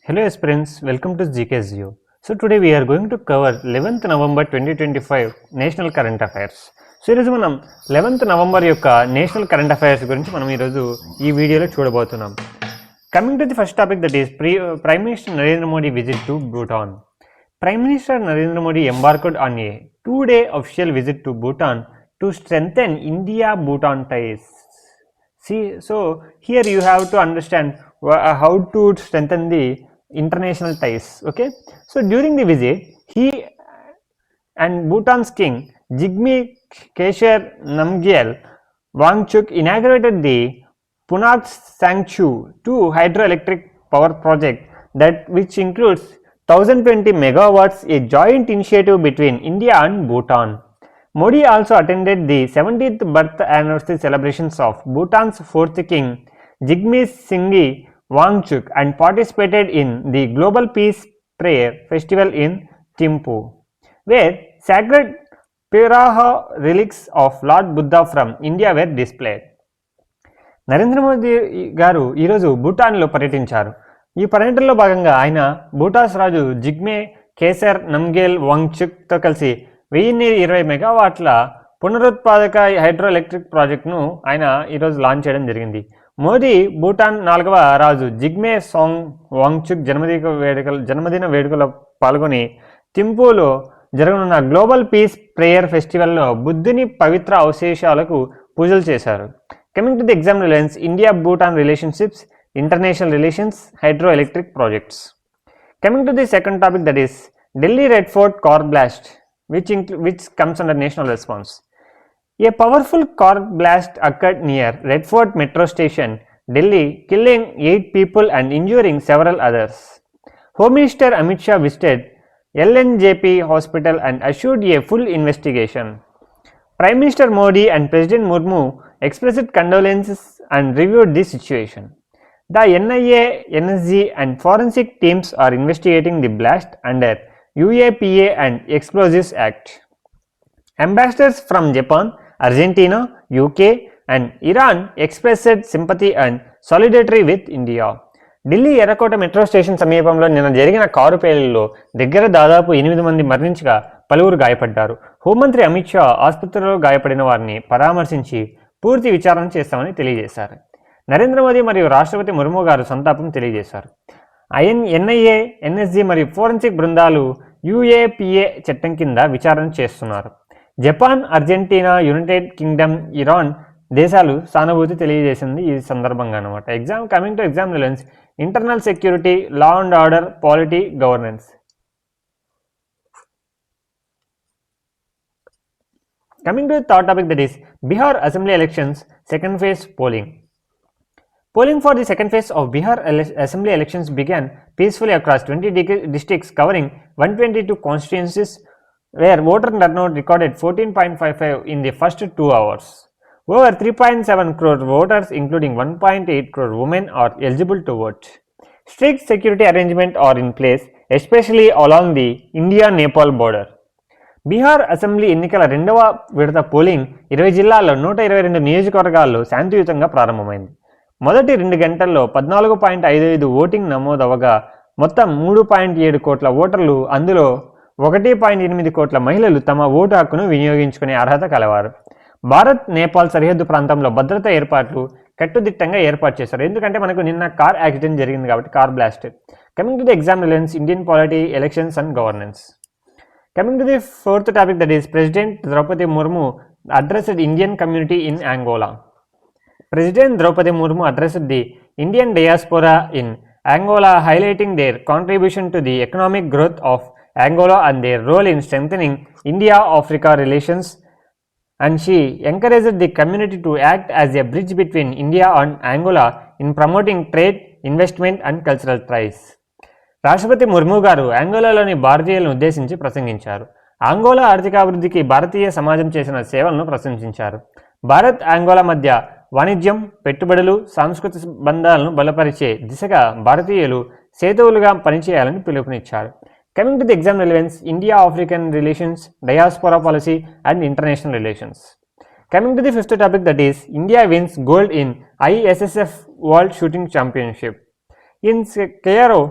Hello aspirants, welcome to GKZU. So today we are going to cover 11th November 2025 National Current Affairs. So ఈరోజు మనం 11th November యొక్క national current affairs గురించి మనం ఈరోజు ఈ వీడియోలో చూడబోతున్నాం. Coming to the first topic, that is prime minister Narendra Modi visit to Bhutan. Prime Minister Narendra Modi embarked on a 2-day official visit to Bhutan to strengthen India-Bhutan ties. See, so here you have to understand how to strengthen the international ties. Okay, so during the visit, he and Bhutan's king Jigme Khesar Namgyel Wangchuk inaugurated the Punak Sangchu 2 hydroelectric power project which includes 1020 megawatts, a joint initiative between India and Bhutan. Modi also attended the 70th birth anniversary celebrations of Bhutan's 4th king Jigme Singye Wangchuk and participated in the Global Peace Prayer Festival in Thimphu, where sacred Piraha relics of Lord Buddha from India were displayed. Narendra Modi గారు ఈరోజు భూటాన్లో పర్యటించారు. ఈ పర్యటనలో భాగంగా ఆయన భూటాన్ రాజు జిగ్మే ఖేసర్ నమ్గేల్ వాంగ్చుక్తో కలిసి 1020 మెగావాట్ల పునరుత్పాదక హైడ్రో ఎలక్ట్రిక్ ప్రాజెక్టును ఆయన ఈరోజు లాంచ్ చేయడం జరిగింది. మోదీ భూటాన్ 4వ రాజు జిగ్మే సాంగ్ వాంగ్చుక్ జన్మదిన వేడుకలో పాల్గొని థింపూలో జరగనున్న గ్లోబల్ పీస్ ప్రేయర్ ఫెస్టివల్లో బుద్ధుని పవిత్ర అవశేషాలకు పూజలు చేశారు. Coming to the exam Reliance, India Bhutan relationships, international relations, hydroelectric projects. Coming to the second topic, that is Delhi Red Fort car blast, which comes under national response. A powerful car blast occurred near Red Fort metro station, Delhi, killing 8 people and injuring several others. Home Minister Amit Shah visited LNJP hospital and assured a full investigation. Prime Minister Modi and President Murmu expressed condolences and reviewed the situation. The NIA, NSG and forensic teams are investigating the blast under UAPA and Explosives Act. Ambassadors from Japan, Argentina, UK and Iran expressed sympathy and solidarity with India. Delhi ఎర్రకోట metro station సమీపంలో నిన్న జరిగిన car పేలుల్లో దగ్గర దాదాపు 8 మంది మరణించగా పలువురు గాయపడ్డారు. హోంమంత్రి అమిత్ షా ఆసుపత్రిలో గాయపడిన వారిని పరామర్శించి పూర్తి విచారణ చేస్తామని తెలియజేశారు. నరేంద్ర మోదీ మరియు రాష్ట్రపతి ముర్ము గారు సంతాపం తెలియజేశారు. ఎన్ఐఏ, ఎన్ఎస్జీ మరియు ఫోరెన్సిక్ బృందాలు యూఏపీఏ చట్టం కింద విచారణ చేస్తున్నారు. Japan, Argentina, United Kingdom, Iran దేశాలు సానుభూతి తెలియజేసింది ఈ సందర్భంగా అనమాట. Coming to exam Reliance, internal security, law and order, polity, governance. Coming to the third topic, that is Bihar Assembly elections, second phase polling. Polling for the second phase of Bihar Assembly elections began peacefully across 20 districts covering 122 constituencies, where voter turnout recorded 14.55 in the first 2 hours. Over 3.7 crore voters, including 1.8 crore women, are eligible to vote. Strict security arrangements are in place, especially along the India-Nepal border. Bihar assembly ఎన్నికల 2వ విడత polling 20 జిల్లాల్లో 122 నియోజకవర్గాల్లో శాంతియుతంగా ప్రారంభమైంది. మొదటి 2 గంటల్లో 14.55 voting నమోదవగా మొత్తం 3.7 కోట్ల ఓటర్లు, అందులో 1.8 కోట్ల మహిళలు తమ ఓటు హక్కును వినియోగించుకునే అర్హత కలవారు. భారత్ నేపాల్ సరిహద్దు ప్రాంతంలో భద్రతా ఏర్పాట్లు కట్టుదిట్టంగా ఏర్పాటు చేశారు. ఎందుకంటే మనకు నిన్న కార్ యాక్సిడెంట్ జరిగింది కాబట్టి, car blast. Coming to the exam Reliance, Indian polity, elections and governance. Coming to the fourth topic, that is President Draupadi Murmu addressed Indian community in Angola. President Draupadi Murmu addressed the Indian diaspora in Angola, highlighting their contribution to the economic growth of Angola and their role in strengthening India-Africa relations, and she encouraged the community to act as a bridge between India and Angola in promoting trade, investment and cultural ties. రాష్ట్రపతి ముర్ము గారు ఆంగోలాలోని భారతీయులను ఉద్దేశించి ప్రసంగించారు. ఆంగోలా ఆర్థికాభివృద్ధికి భారతీయ సమాజం చేసిన సేవలను ప్రశంసించారు. భారత్ ఆంగోలా మధ్య వాణిజ్యం, పెట్టుబడులు, సాంస్కృతిక బంధాలను బలపరిచే దిశగా భారతీయులు సేతువులుగా పనిచేయాలని పిలుపునిచ్చారు. Coming to the exam relevance, India African relations, diaspora policy and international relations. Coming to the fifth topic, that is India wins gold in ISSF world shooting championship. In Cairo,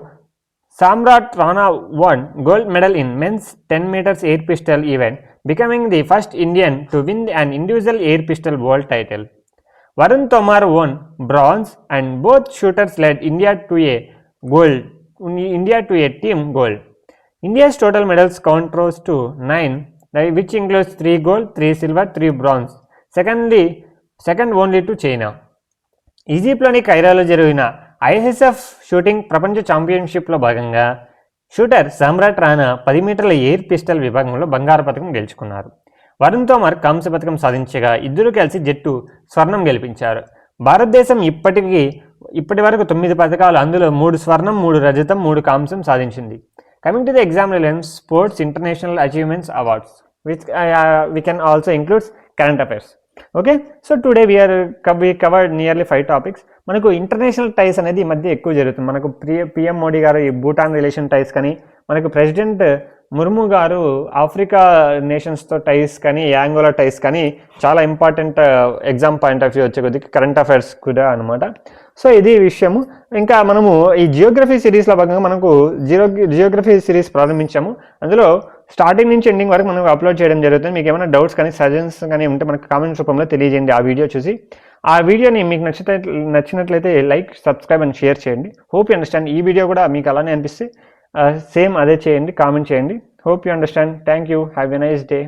Samrat Rana won gold medal in men's 10 meters air pistol event, becoming the first Indian to win an individual air pistol world title. Varun Tomar won bronze and both shooters led India to a team gold. India's total medals count rose to 9, which includes 3 gold, 3 silver, 3 bronze. Second only to China. ఈజిప్ట్లోని కైరోలో జరిగిన ISF shooting ప్రపంచ ఛాంపియన్షిప్లో భాగంగా shooter సమ్రాట్ రాణా 10 మీటర్ల air pistol విభాగంలో బంగారు పథకం గెలుచుకున్నారు. వరుణ్ తోమర్ కాంస్య పథకం సాధించగా ఇద్దరు కలిసి జట్టు స్వర్ణం గెలిపించారు. భారతదేశం ఇప్పటి వరకు 9 పథకాలు, అందులో 3 స్వర్ణం, 3 రజతం, 3 కాంస్యం సాధించింది. Coming to the exam relevant sports international achievements awards, which we can also include current affairs. Okay, so today we covered nearly 5 topics. మనకు ఇంటర్నేషనల్ టైస్ అనేది ఈ మధ్య ఎక్కువ జరుగుతుంది. మనకు పిఎం మోడీ గారు ఈ భూటాన్ రిలేషన్ టైస్ కానీ, మనకు ప్రెసిడెంట్ ముర్ము గారు ఆఫ్రికా నేషన్స్తో టైస్ కానీ, యాంగోలా టైస్ కానీ చాలా important exam point of view వచ్చే కొద్దిగా కరెంట్ అఫైర్స్ కూడా అనమాట. సో ఇది విషయము. ఇంకా మనము ఈ జియోగ్రఫీ సిరీస్లో భాగంగా మనకు జియోగ్రఫీ సిరీస్ ప్రారంభించాము. అందులో స్టార్టింగ్ నుంచి ఎండింగ్ వరకు మనం అప్లోడ్ చేయడం జరుగుతుంది. మీకు ఏమైనా డౌట్స్ కానీ సజెషన్స్ కానీ ఉంటే మనకు కామెంట్స్ రూపంలో తెలియజేయండి ఆ వీడియో చూసి. ఆ వీడియోని మీకు నచ్చినట్లయితే లైక్, సబ్స్క్రైబ్ అండ్ షేర్ చేయండి. Hope you understand. ఈ వీడియో కూడా మీకు అలానే అనిపిస్తే సేమ్ అదే చేయండి, కామెంట్ చేయండి. Hope you understand. Thank you. Have a nice day.